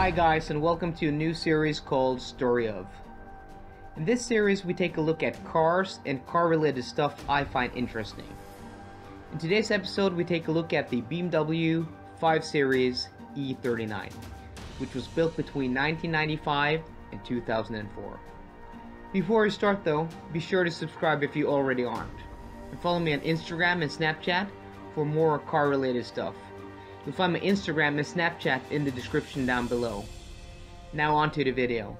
Hi guys, and welcome to a new series called Story Of. In this series we take a look at cars and car related stuff I find interesting. In today's episode we take a look at the BMW 5 Series E39, which was built between 1995 and 2004. Before we start though, be sure to subscribe if you already aren't, and follow me on Instagram and Snapchat for more car related stuff. You'll find my Instagram and Snapchat in the description down below. Now on to the video.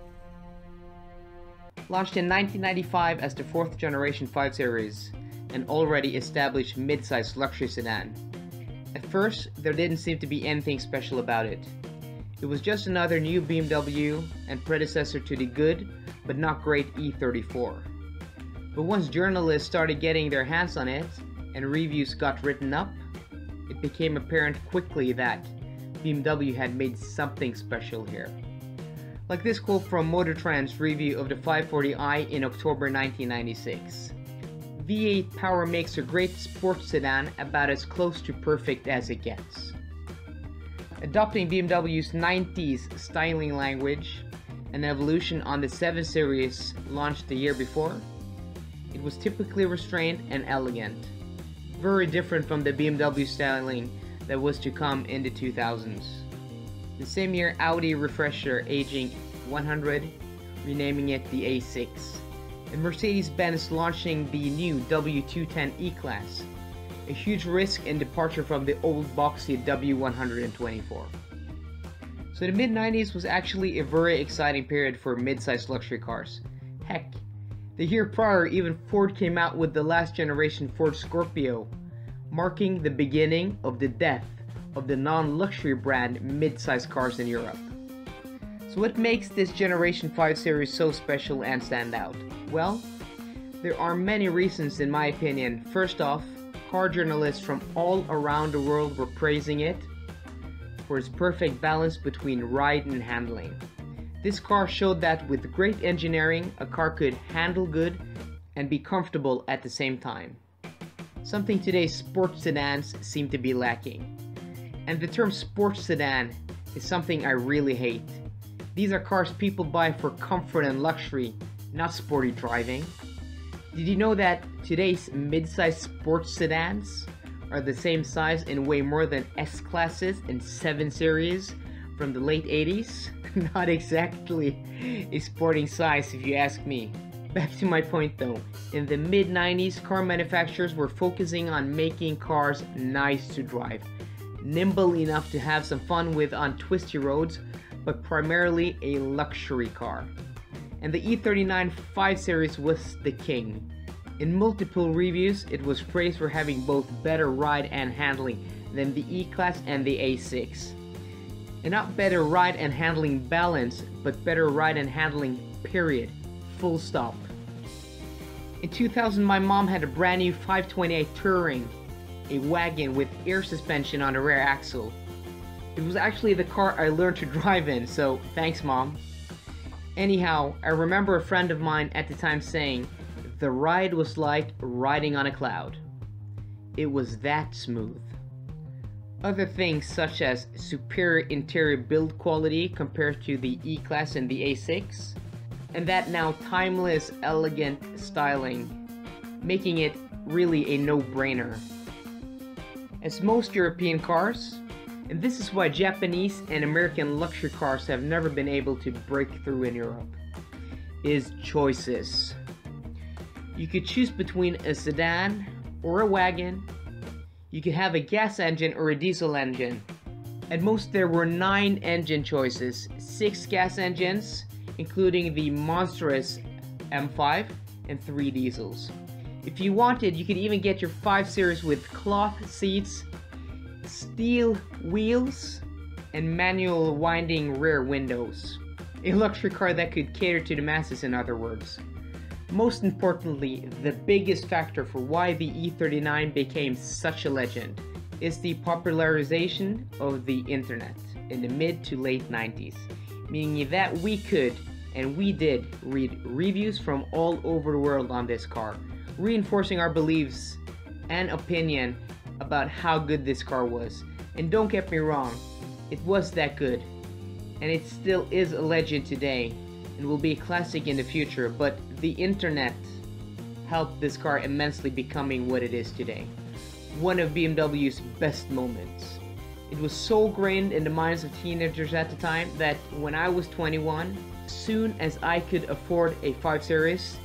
Launched in 1995 as the 4th generation 5 Series, an already established mid-sized luxury sedan. At first, there didn't seem to be anything special about it. It was just another new BMW and predecessor to the good, but not great E34. But once journalists started getting their hands on it, and reviews got written up, it became apparent quickly that BMW had made something special here. Like this quote from Motor Trend's review of the 540i in October 1996. V8 power makes a great sports sedan about as close to perfect as it gets. Adopting BMW's 90s styling language, an evolution on the 7 Series launched the year before, it was typically restrained and elegant. Very different from the BMW styling that was to come in the 2000s. The same year, Audi refreshed their aging 100, renaming it the A6, and Mercedes-Benz launching the new W210 E-Class, a huge risk and departure from the old boxy W124. So the mid-90s was actually a very exciting period for mid-sized luxury cars. Heck, the year prior, even Ford came out with the last generation Ford Scorpio, marking the beginning of the death of the non-luxury brand mid-size cars in Europe. So what makes this Generation 5 Series so special and stand out? Well, there are many reasons in my opinion. First off, car journalists from all around the world were praising it for its perfect balance between ride and handling. This car showed that with great engineering, a car could handle good and be comfortable at the same time. Something today's sports sedans seem to be lacking. And the term sports sedan is something I really hate. These are cars people buy for comfort and luxury, not sporty driving. Did you know that today's mid-size sports sedans are the same size and weigh more than S-classes and 7 Series from the late 80s? Not exactly a sporting size if you ask me. Back to my point though, in the mid-90s, car manufacturers were focusing on making cars nice to drive, nimble enough to have some fun with on twisty roads, but primarily a luxury car. And the E39 5 Series was the king. In multiple reviews, it was praised for having both better ride and handling than the E-Class and the A6. And not better ride and handling balance, but better ride and handling, period. Full stop. In 2000, my mom had a brand new 528 Touring, a wagon with air suspension on the rear axle. It was actually the car I learned to drive in, so thanks mom. Anyhow, I remember a friend of mine at the time saying, the ride was like riding on a cloud. It was that smooth. Other things such as superior interior build quality compared to the E-Class and the A6, and that now timeless, elegant styling, making it really a no-brainer. As most European cars, and this is why Japanese and American luxury cars have never been able to break through in Europe, is choices. You could choose between a sedan or a wagon. You could have a gas engine or a diesel engine. At most there were 9 engine choices, 6 gas engines, including the monstrous M5, and 3 diesels. If you wanted, you could even get your 5 Series with cloth seats, steel wheels, and manual winding rear windows. A luxury car that could cater to the masses, in other words. Most importantly, the biggest factor for why the E39 became such a legend is the popularization of the internet in the mid to late 90s, meaning that we could, and we did, read reviews from all over the world on this car, reinforcing our beliefs and opinion about how good this car was. And don't get me wrong, it was that good. and it still is a legend today and will be a classic in the future, but the internet helped this car immensely becoming what it is today. One of BMW's best moments. It was so ingrained in the minds of teenagers at the time that when I was 21, as soon as I could afford a 5 Series,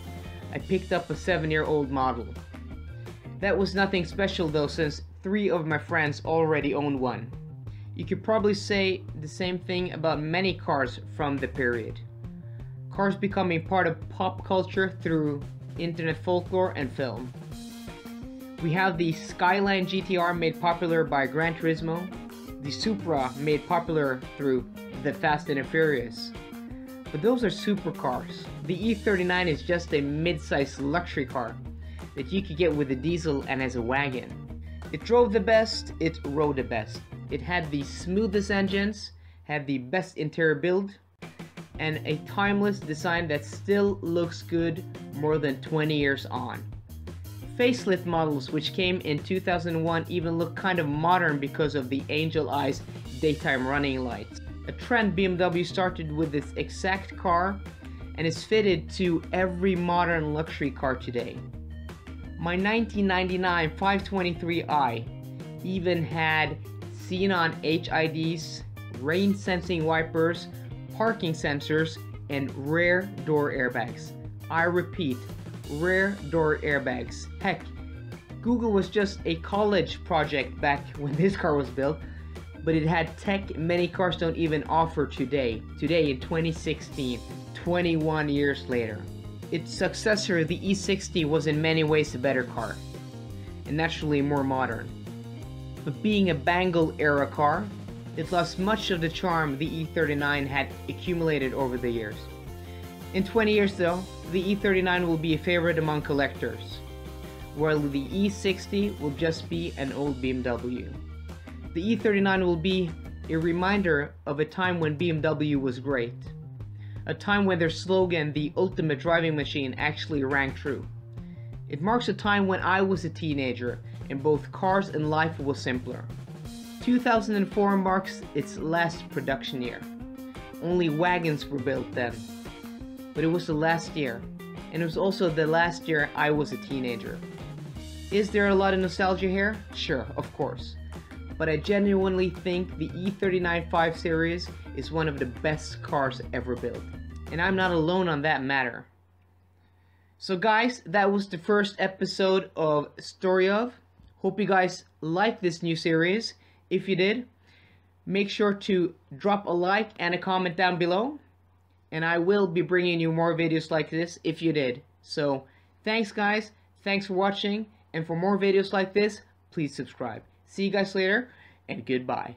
I picked up a 7-year-old model. That was nothing special though, since 3 of my friends already owned one. You could probably say the same thing about many cars from the period. Cars becoming part of pop culture through internet folklore and film. We have the Skyline GTR made popular by Gran Turismo, the Supra made popular through the Fast and the Furious. But those are supercars. The E39 is just a mid-sized luxury car that you could get with a diesel and as a wagon. It drove the best, it rode the best. It had the smoothest engines, had the best interior build, and a timeless design that still looks good more than 20 years on. Facelift models which came in 2001 even look kind of modern because of the Angel Eyes daytime running lights. A trend BMW started with this exact car and is fitted to every modern luxury car today. My 1999 523i even had xenon HIDs, rain sensing wipers, parking sensors, and rear door airbags. I repeat, rear door airbags. Heck, Google was just a college project back when this car was built, but it had tech many cars don't even offer today. Today in 2016, 21 years later. Its successor, the E60, was in many ways a better car, and naturally more modern. But being a Bangle era car, it lost much of the charm the E39 had accumulated over the years. In 20 years though, the E39 will be a favorite among collectors, while the E60 will just be an old BMW. The E39 will be a reminder of a time when BMW was great. A time when their slogan, the ultimate driving machine, actually rang true. It marks a time when I was a teenager and both cars and life was simpler. 2004 marks its last production year. Only wagons were built then. But it was the last year, and it was also the last year I was a teenager. Is there a lot of nostalgia here? Sure, of course. But I genuinely think the E39 5 Series is one of the best cars ever built. And I'm not alone on that matter. So guys, that was the first episode of Story Of. Hope you guys like this new series. If you did, make sure to drop a like and a comment down below. And I will be bringing you more videos like this if you did. So thanks guys, thanks for watching. And for more videos like this, please subscribe. See you guys later, and goodbye.